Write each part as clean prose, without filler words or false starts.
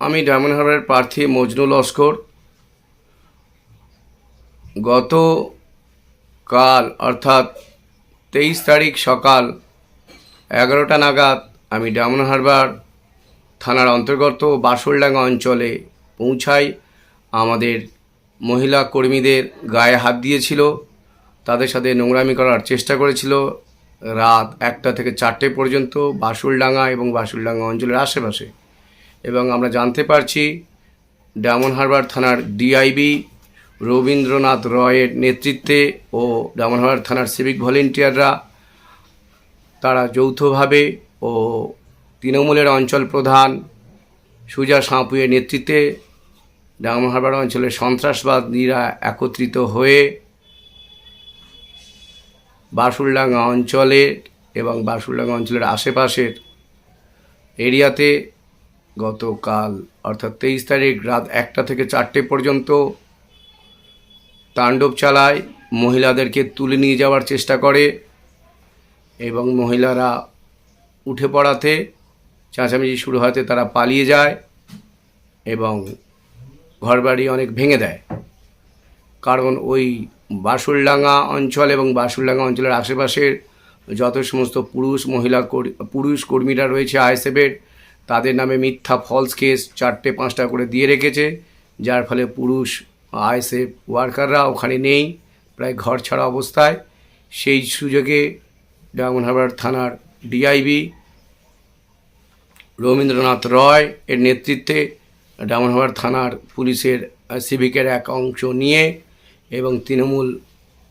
আমি ডায়মন্ড হারবারের প্রার্থী মজনু লস্কর। গতকাল অর্থাৎ 23 তারিখ সকাল 11টা নাগাদ আমি ডায়মন্ড হারবার থানার অন্তর্গত বাসুলডাঙ্গা অঞ্চলে পৌঁছাই। আমাদের মহিলা কর্মীদের গায়ে হাত দিয়েছিল, তাদের সাথে নোংরামি করার চেষ্টা করেছিল রাত 1টা থেকে 4টে পর্যন্ত বাসুলডাঙ্গা এবং বাসুলডাঙ্গা অঞ্চলের আশেপাশে। এবং আমরা জানতে পারছি ডায়মন্ড হারবার থানার ডিআইবি রবীন্দ্রনাথ রয়ের নেতৃত্বে ও ডায়মন্ড হারবার থানার সিভিক ভলেন্টিয়াররা তারা যৌথভাবে ও তৃণমূলের অঞ্চল প্রধান সুজা সাঁপুয়ের নেতৃত্বে ডায়মন্ড হারবার অঞ্চলের সন্ত্রাসবাদীরা একত্রিত হয়ে বাসুলডাঙ্গা অঞ্চলে এবং বাসুলডাঙ্গা অঞ্চলের আশেপাশের এরিয়াতে গতকাল অর্থাৎ 23 তারিখ রাত 1টা থেকে 4টে পর্যন্ত তাণ্ডব চালায়। মহিলাদেরকে তুলে নিয়ে যাওয়ার চেষ্টা করে এবং মহিলারা উঠে পড়াতে চেঁচামেচি শুরু হতে তারা পালিয়ে যায় এবং ঘরবাড়ি অনেক ভেঙে দেয়। কারণ ওই বাসুলডাঙ্গা অঞ্চল এবং বাসুলডাঙ্গা অঞ্চলের আশেপাশের যত সমস্ত পুরুষ কর্মীরা রয়েছে আইএসএফের, তাদের নামে মিথ্যা ফলস কেস 4টে 5টা করে দিয়ে রেখেছে, যার ফলে পুরুষ আইএসএফ ওয়ার্কাররা ওখানে নেই, প্রায় ঘর ছাড়া অবস্থায়। সেই সুযোগে ডায়মন্ড হারবার থানার ডিআইবি রবীন্দ্রনাথ রয় এর নেতৃত্বে ডায়মন্ড হারবার থানার পুলিশের সিভিকের এক অংশ নিয়ে এবং তৃণমূল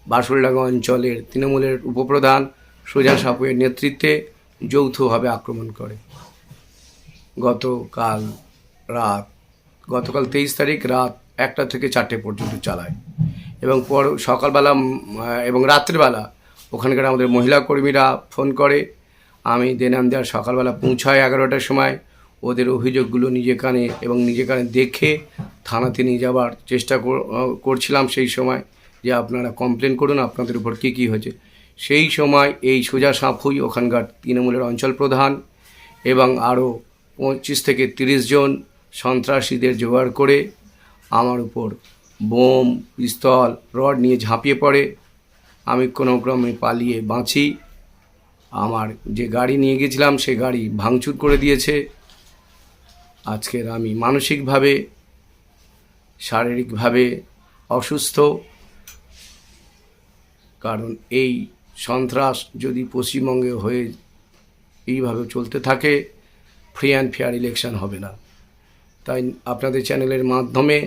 বাসুলডাঙ্গা অঞ্চলের তৃণমূলের উপপ্রধান সুজা সাঁপুয়ের নেতৃত্বে যৌথভাবে আক্রমণ করে। গতকাল 23 তারিখ রাত 1টা থেকে 4টে পর্যন্ত চালায় এবং সকালবেলা এবং রাত্রিবেলা ওখানকার আমাদের মহিলা কর্মীরা ফোন করে। আমি দেনামদার সকালবেলা পৌঁছাই 11টার সময়। ওদের অভিযোগগুলো নিজে কানে দেখে থানাতে নিয়ে যাওয়ার চেষ্টা করছিলাম সেই সময়, যে আপনারা কমপ্লেন করুন আপনাদের উপর কী হয়েছে। সেই সময় এই সোজা সাঁপুই ওখানকার তৃণমূলের অঞ্চল প্রধান এবং আরও 25 থেকে 30 জন সন্ত্রাসীদের জোগাড় করে আমার উপর বোম, পিস্তল, রড নিয়ে ঝাঁপিয়ে পড়ে। আমি কোনো ক্রমে পালিয়ে বাঁচি। আমার যে গাড়ি নিয়ে গেছিলাম সে গাড়ি ভাঙচুর করে দিয়েছে। আজকের আমি মানসিকভাবে শারীরিকভাবে অসুস্থ, কারণ এই সন্ত্রাস যদি পশ্চিমবঙ্গে হয়ে এইভাবে চলতে থাকে ফ্রি অ্যান্ড ফেয়ার ইলেকশন হবে না। তাই আপনাদের চ্যানেলের মাধ্যমে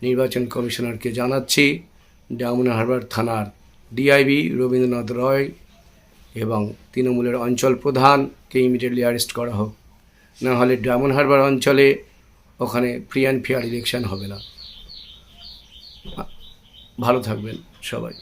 নির্বাচন কমিশনারকে জানাচ্ছি ডায়মন্ড হারবার থানার ডিআইবি রবীন্দ্রনাথ রয় এবং তৃণমূলের অঞ্চল প্রধানকে ইমিডিয়েটলি অ্যারেস্ট করা হোক, না হলে ডায়মন্ড হারবার অঞ্চলে ওখানে ফ্রি অ্যান্ড ফেয়ার ইলেকশন হবে না। ভালো থাকবেন সবাই।